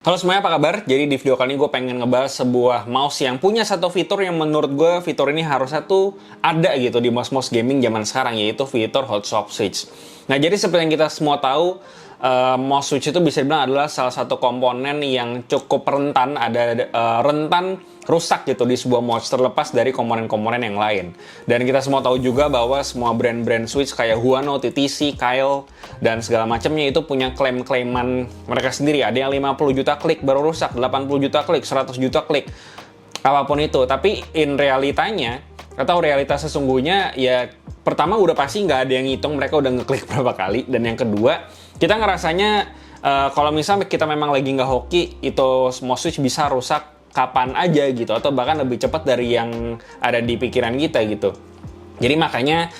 Halo semuanya, apa kabar? Jadi di video kali ini gue pengen ngebahas sebuah mouse yang punya satu fitur yang menurut gue fitur ini harusnya tuh ada gitu di mouse-mouse gaming zaman sekarang, yaitu fitur hot swap switch. Nah, jadi seperti yang kita semua tahu, mouse switch itu bisa dibilang adalah salah satu komponen yang cukup rentan, ada rentan rusak gitu di sebuah mouse terlepas dari komponen-komponen yang lain. Dan kita semua tahu juga bahwa semua brand-brand switch kayak Huano, TTC, Kyle, dan segala macamnya itu punya klaim-klaiman mereka sendiri. Ada yang 50 juta klik baru rusak, 80 juta klik, 100 juta klik, apapun itu. Tapi in realitanya, atau realitas sesungguhnya, ya pertama udah pasti nggak ada yang ngitung mereka udah ngeklik berapa kali. Dan yang kedua, kita ngerasanya kalau misalnya kita memang lagi nggak hoki, itu mouse switch bisa rusak kapan aja gitu, atau bahkan lebih cepat dari yang ada di pikiran kita gitu. Jadi makanya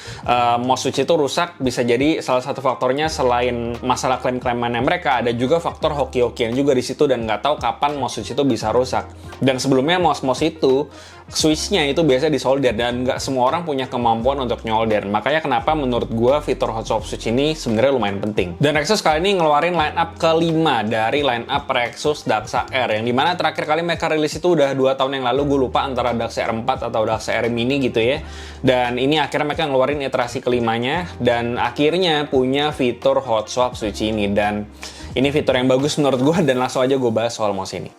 mouse switch itu rusak bisa jadi salah satu faktornya. Selain masalah klaim-klaimannya mereka, ada juga faktor hoki-hokian juga di situ, dan nggak tahu kapan mouse switch itu bisa rusak. Dan sebelumnya mouse-mouse itu switch-nya itu biasa disolder, dan nggak semua orang punya kemampuan untuk nyolder. Makanya kenapa menurut gue fitur hot swap switch ini sebenarnya lumayan penting. Dan Rexus kali ini ngeluarin line up kelima dari line up Rexus Daxa R, yang dimana terakhir kali mereka rilis itu udah 2 tahun yang lalu. Gue lupa antara Daxa R4 atau Daxa R Mini gitu ya. Dan ini akhirnya mereka ngeluarin iterasi kelimanya, dan akhirnya punya fitur hot swap switch ini. Dan ini fitur yang bagus menurut gue, dan langsung aja gue bahas soal mouse ini.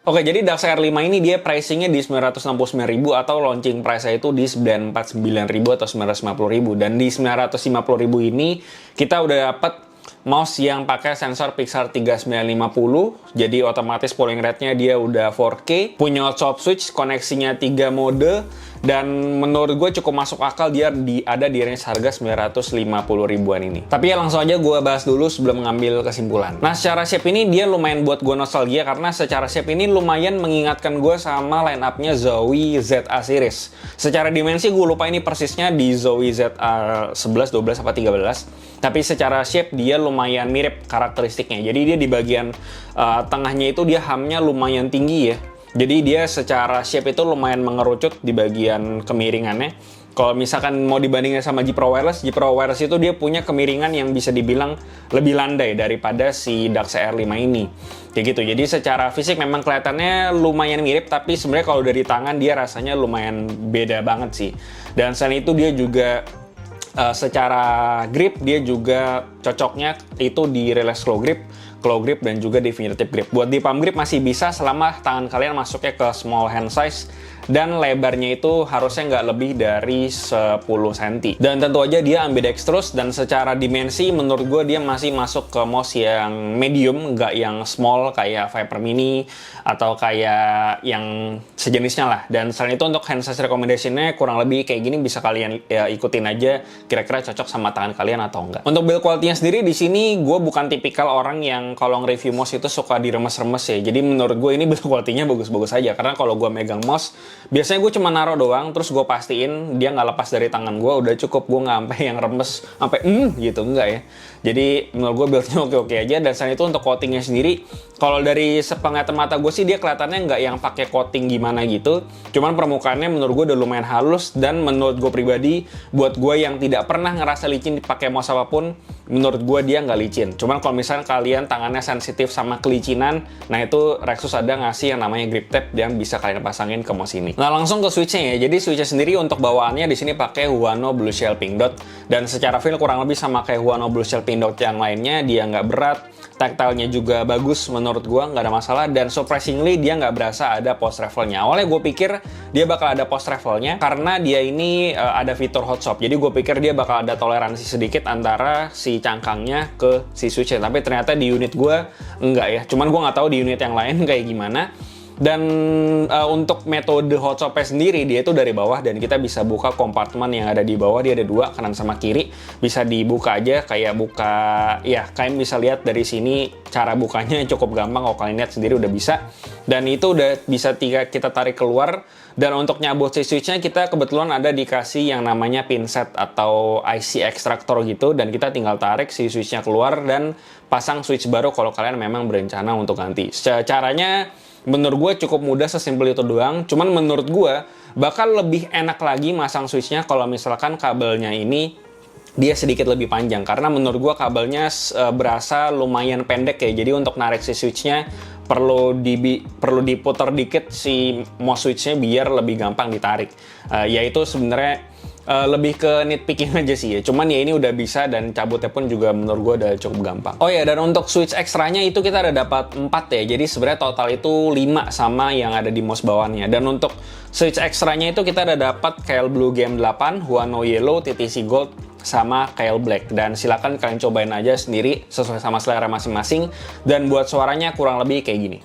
Oke, jadi Daxa R5 ini dia pricingnya di 969.000, atau launching price-nya itu di 949.000 atau 950.000. Dan di 950.000 ini kita udah dapat mouse yang pakai sensor Pixar 3950, jadi otomatis polling rate-nya dia udah 4K, punya hot swap switch, koneksinya 3 mode, dan menurut gue cukup masuk akal dia ada di range harga 950 ribuan ini. Tapi ya langsung aja gue bahas dulu sebelum mengambil kesimpulan. Nah, secara shape ini dia lumayan buat gue nostalgia, karena secara shape ini lumayan mengingatkan gue sama line up-nya Zowie ZA series. Secara dimensi gue lupa ini persisnya di Zowie ZA 11, 12, apa 13. Tapi secara shape dia lumayan mirip karakteristiknya. Jadi dia di bagian tengahnya itu dia ham-nya lumayan tinggi ya. Jadi dia secara shape itu lumayan mengerucut di bagian kemiringannya. Kalau misalkan mau dibandingin sama G Pro Wireless itu dia punya kemiringan yang bisa dibilang lebih landai daripada si Daxa R5 ini. Kayak gitu. Jadi secara fisik memang kelihatannya lumayan mirip, tapi sebenarnya kalau dari tangan dia rasanya lumayan beda banget sih. Dan selain itu dia juga secara grip dia juga cocoknya itu di relax claw grip dan juga definitive grip. Buat di palm grip masih bisa selama tangan kalian masuknya ke small hand size, dan lebarnya itu harusnya nggak lebih dari 10 cm. Dan tentu aja dia ambidextrous, dan secara dimensi menurut gue dia masih masuk ke mouse yang medium, nggak yang small kayak Viper Mini atau kayak yang sejenisnya lah. Dan selain itu untuk hand size recommendation-nya kurang lebih kayak gini, bisa kalian ya, ikutin aja kira-kira cocok sama tangan kalian atau enggak. Untuk build quality-nya sendiri di sini gue bukan tipikal orang yang kalau nge-review mouse itu suka diremes-remes ya. Jadi menurut gue ini build quality-nya bagus-bagus aja, karena kalau gue megang mouse biasanya gue cuma naruh doang, terus gue pastiin dia nggak lepas dari tangan gue, udah cukup. Gue nggak sampai yang remes sampai gitu, enggak ya. Jadi menurut gue build-nya oke-oke aja. Dan selain itu untuk coatingnya sendiri, kalau dari sepenglihatan mata gue sih dia kelihatannya nggak yang pakai coating gimana gitu. Cuman permukaannya menurut gue udah lumayan halus, dan menurut gue pribadi, buat gue yang tidak pernah ngerasa licin pakai mouse apapun, menurut gue dia nggak licin. Cuman kalau misalnya kalian tangannya sensitif sama kelicinan, nah itu Rexus ada ngasih yang namanya grip tape yang bisa kalian pasangin ke mouse ini. Nah, langsung ke switch-nya ya. Jadi switch-nya sendiri untuk bawaannya di sini pakai Huano Blue Shell Pink Dot, dan secara feel kurang lebih sama kayak Huano Blue Shell Pink Dot yang lainnya. Dia nggak berat, tactile-nya juga bagus menurut gua, nggak ada masalah. Dan surprisingly dia nggak berasa ada post travel-nya. Awalnya gue pikir dia bakal ada post travel-nya karena dia ini ada fitur hot swap. Jadi gue pikir dia bakal ada toleransi sedikit antara si cangkangnya ke si switch-nya. Tapi ternyata di unit gue enggak ya. Cuman gue nggak tahu di unit yang lain kayak gimana. Dan untuk metode hot swap sendiri dia itu dari bawah, dan kita bisa buka kompartemen yang ada di bawah. Dia ada 2, kanan sama kiri, bisa dibuka aja kayak buka ya. Kalian bisa lihat dari sini cara bukanya cukup gampang, kalau kalian lihat sendiri udah bisa. Dan itu udah bisa kita tarik keluar. Dan untuk nyabut si switch-nya kita kebetulan ada dikasih yang namanya pinset atau IC extractor gitu, dan kita tinggal tarik si switch-nya keluar dan pasang switch baru kalau kalian memang berencana untuk ganti. Caranya menurut gue cukup mudah, sesimpel itu doang. Cuman menurut gue bakal lebih enak lagi masang switch-nya kalau misalkan kabelnya ini dia sedikit lebih panjang karena menurut gua kabelnya berasa lumayan pendek ya. Jadi untuk narik si switchnya perlu diputar dikit si mouse switchnya biar lebih gampang ditarik. Yaitu sebenarnya lebih ke nitpicking aja sih ya. Cuman ya ini udah bisa dan cabutnya pun juga menurut gue udah cukup gampang. Oh ya, dan untuk switch ekstranya itu kita ada dapat 4 ya. Jadi sebenarnya total itu 5 sama yang ada di mouse bawahnya. Dan untuk switch ekstranya itu kita ada dapat KL Blue GM8, Huano Yellow, TTC Gold, sama KL Black. Dan silakan kalian cobain aja sendiri sesuai sama selera masing-masing. Dan buat suaranya kurang lebih kayak gini.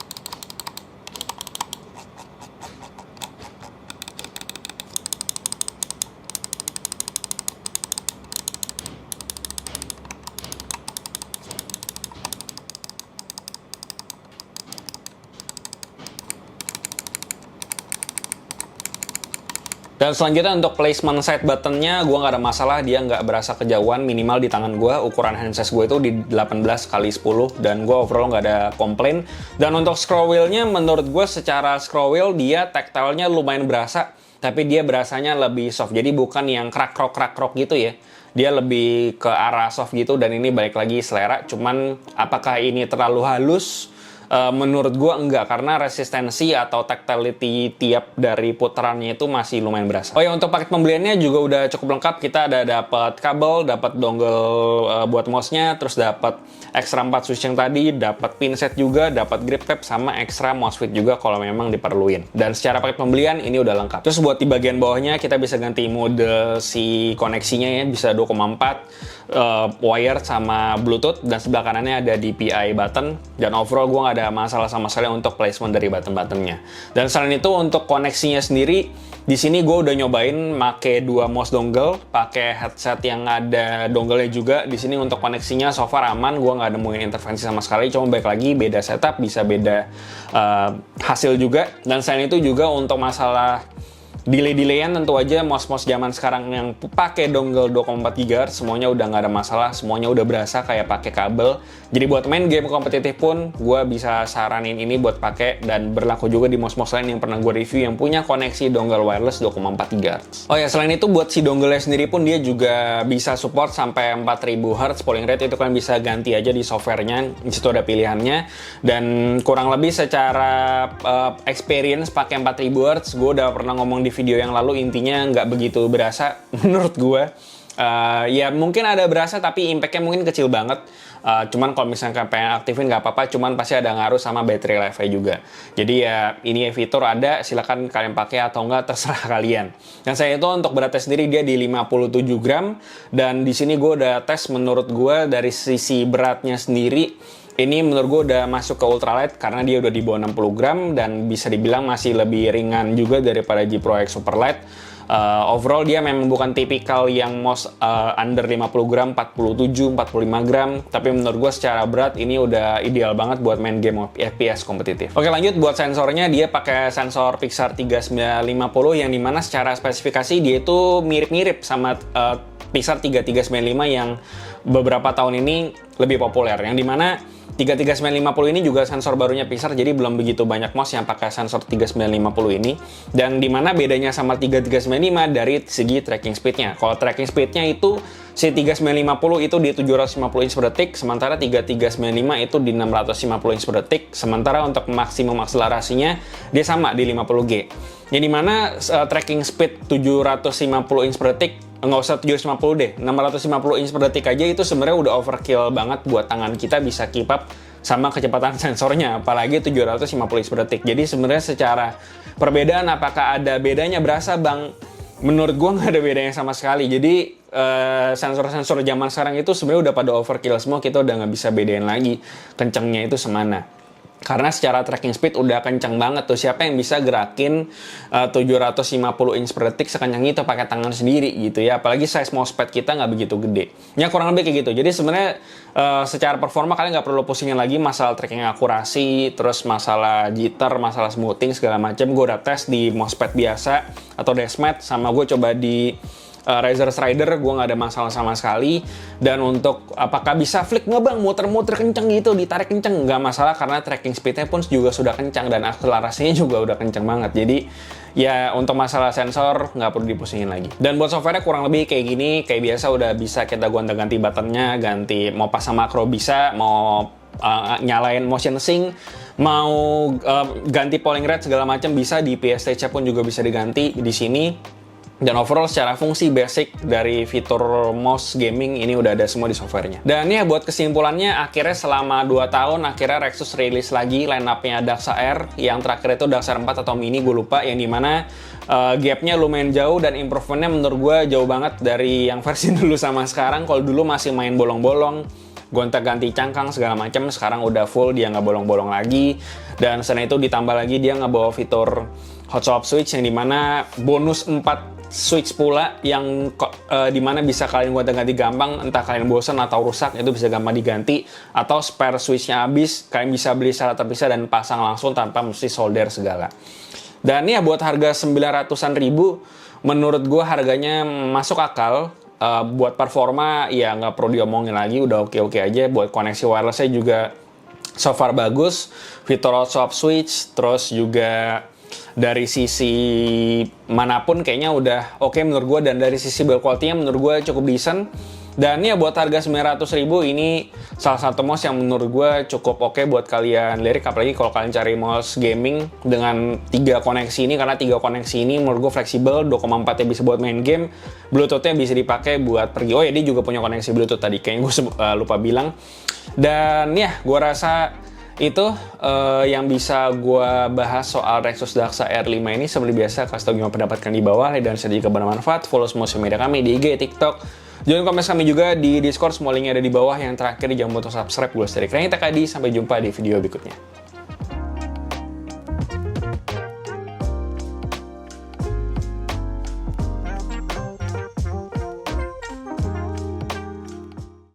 Dan selanjutnya untuk placement side buttonnya, gue nggak ada masalah, dia nggak berasa kejauhan, minimal di tangan gue. Ukuran handset gue itu di 18x10 dan gue overall nggak ada komplain. Dan untuk scroll wheelnya, menurut gue secara scroll wheel dia tactile-nya lumayan berasa, tapi dia berasanya lebih soft. Jadi bukan yang krak-krok gitu ya. Dia lebih ke arah soft gitu, dan ini balik lagi selera. Cuman apakah ini terlalu halus? Menurut gue enggak, karena resistensi atau tactility tiap dari putarannya itu masih lumayan berasa. Oh ya, untuk paket pembeliannya juga udah cukup lengkap. Kita ada dapat kabel, dapat dongle buat mouse-nya, terus dapat ekstra 4 switch yang tadi, dapat pin set juga, dapat grip tab, sama ekstra mouse fit juga kalau memang diperluin. Dan secara paket pembelian ini udah lengkap. Terus buat di bagian bawahnya kita bisa ganti mode si koneksinya ya, bisa 2,4 wire sama Bluetooth, dan sebelah kanannya ada DPI button. Dan overall gue nggak ada masalah sama sekali untuk placement dari button-buttonnya. Dan selain itu untuk koneksinya sendiri, di sini gue udah nyobain make 2 mouse dongle, pakai headset yang ada dongle-nya juga. Di sini untuk koneksinya so far aman, gue nggak nemuin intervensi sama sekali. Cuma baik lagi beda setup, bisa beda hasil juga. Dan selain itu juga untuk masalah delay-delayan, tentu aja mouse-mouse zaman sekarang yang pakai dongle 2,4 GHz semuanya udah nggak ada masalah, semuanya udah berasa kayak pakai kabel. Jadi buat main game kompetitif pun gue bisa saranin ini buat pakai, dan berlaku juga di mouse-mouse lain yang pernah gue review yang punya koneksi dongle wireless 2,4 GHz. Oh ya, selain itu buat si dongle-nya sendiri pun dia juga bisa support sampai 4000 Hz polling rate. Itu kalian bisa ganti aja di softwarenya, di situ ada pilihannya. Dan kurang lebih secara experience pakai 4000 Hz, gue udah pernah ngomong di video yang lalu, intinya nggak begitu berasa menurut gue. Ya mungkin ada berasa tapi impact-nya mungkin kecil banget. Cuman kalau misalnya pengen aktifin nggak apa-apa, cuman pasti ada ngaruh sama battery life-nya juga. Jadi ya ini fitur ada, silakan kalian pakai atau nggak terserah kalian. Dan saya itu untuk beratnya sendiri dia di 57 gram, dan di sini gue udah tes, menurut gue dari sisi beratnya sendiri ini menurut gue udah masuk ke ultralight karena dia udah di bawah 60 gram dan bisa dibilang masih lebih ringan juga daripada G Pro X Superlight. Overall dia memang bukan tipikal yang mouse under 50 gram, 47, 45 gram, tapi menurut gue secara berat ini udah ideal banget buat main game FPS kompetitif. Oke, lanjut buat sensornya, dia pakai sensor Pixar 3950 yang dimana secara spesifikasi dia itu mirip-mirip sama Pixar 3395 yang beberapa tahun ini lebih populer, yang dimana 33950 ini juga sensor barunya Pixar, jadi belum begitu banyak mouse yang pakai sensor 3950 ini. Dan dimana bedanya sama 3395 dari segi tracking speednya. Kalau tracking speednya itu si 3950 itu di 750 inch per detik, sementara 3395 itu di 650 inch per detik. Sementara untuk maksimum akselerasinya dia sama di 50G. Yang dimana tracking speed 750 inch per detik, nggak usah 750 deh, 650 inch per detik aja itu sebenarnya udah overkill banget buat tangan kita bisa keep up sama kecepatan sensornya, apalagi 750 inch per detik. Jadi sebenarnya secara perbedaan apakah ada bedanya berasa bang? Menurut gua nggak ada bedanya sama sekali. Jadi sensor-sensor zaman sekarang itu sebenarnya udah pada overkill semua, kita udah nggak bisa bedain lagi kencengnya itu semana. Karena secara tracking speed udah kencang banget tuh. Siapa yang bisa gerakin 750 inch per detik sekencang itu pakai tangan sendiri gitu ya. Apalagi size mousepad kita nggak begitu gede. Ya kurang lebih kayak gitu. Jadi sebenarnya secara performa kalian nggak perlu pusingin lagi masalah tracking akurasi, terus masalah jitter, masalah smoothing segala macam. Gue udah tes di mousepad biasa atau deskmat, sama gue coba di Razer Strider gue nggak ada masalah sama sekali. Dan untuk apakah bisa flick nggak bang, muter-muter kenceng gitu, ditarik kenceng, nggak masalah karena tracking speednya pun juga sudah kencang dan akselerasinya juga udah kenceng banget. Jadi ya untuk masalah sensor nggak perlu dipusingin lagi. Dan buat softwarenya kurang lebih kayak gini, kayak biasa udah bisa kita gonta-ganti buttonnya, ganti mau pasang makro bisa, mau nyalain motion sync, mau ganti polling rate segala macam bisa, di PSTC pun juga bisa diganti di sini. Dan overall secara fungsi basic dari fitur mouse gaming ini udah ada semua di softwarenya. Dan ya buat kesimpulannya, akhirnya selama 2 tahun akhirnya Rexus rilis lagi line up-nya Daxa R. Yang terakhir itu Daxa R 4 atau Mini gue lupa, yang dimana gapnya lumayan jauh dan improvementnya menurut gue jauh banget dari yang versi dulu sama sekarang. Kalau dulu masih main bolong-bolong, gonta-ganti cangkang segala macam, sekarang udah full, dia nggak bolong-bolong lagi. Dan selain itu ditambah lagi dia nggak bawa fitur hot swap switch, yang dimana bonus 4 switch pula yang dimana bisa kalian gonta-ganti gampang, entah kalian bosan atau rusak itu bisa gampang diganti, atau spare switchnya habis kalian bisa beli secara terpisah dan pasang langsung tanpa mesti solder segala. Dan ya buat harga 900-an ribu menurut gue harganya masuk akal. Buat performa ya nggak perlu diomongin lagi, udah oke-oke aja. Buat koneksi wirelessnya juga so far bagus, fitur hot swap switch, terus juga dari sisi manapun kayaknya udah oke menurut gue, dan dari sisi build quality-nya menurut gue cukup decent. Dan ya buat harga 900.000 ini salah satu mouse yang menurut gue cukup oke buat kalian lirik, apalagi kalau kalian cari mouse gaming dengan 3 koneksi ini, karena 3 koneksi ini menurut gue fleksibel, 2,4 nya bisa buat main game, Bluetooth-nya bisa dipakai buat pergi. Oh ya, dia juga punya koneksi Bluetooth tadi, kayaknya gue lupa bilang. Dan ya, gue rasa itu yang bisa gue bahas soal Rexus Daxa R5 ini. Seperti biasa, kasih tau gimana pendapat kalian di bawah, dan sedikit bermanfaat. Follow semua sosial media kami di IG, TikTok. Join komen kami juga di Discord, semua linknya ada di bawah. Yang terakhir, jangan lupa untuk subscribe. Gue Sterik Rani TKD, sampai jumpa di video berikutnya.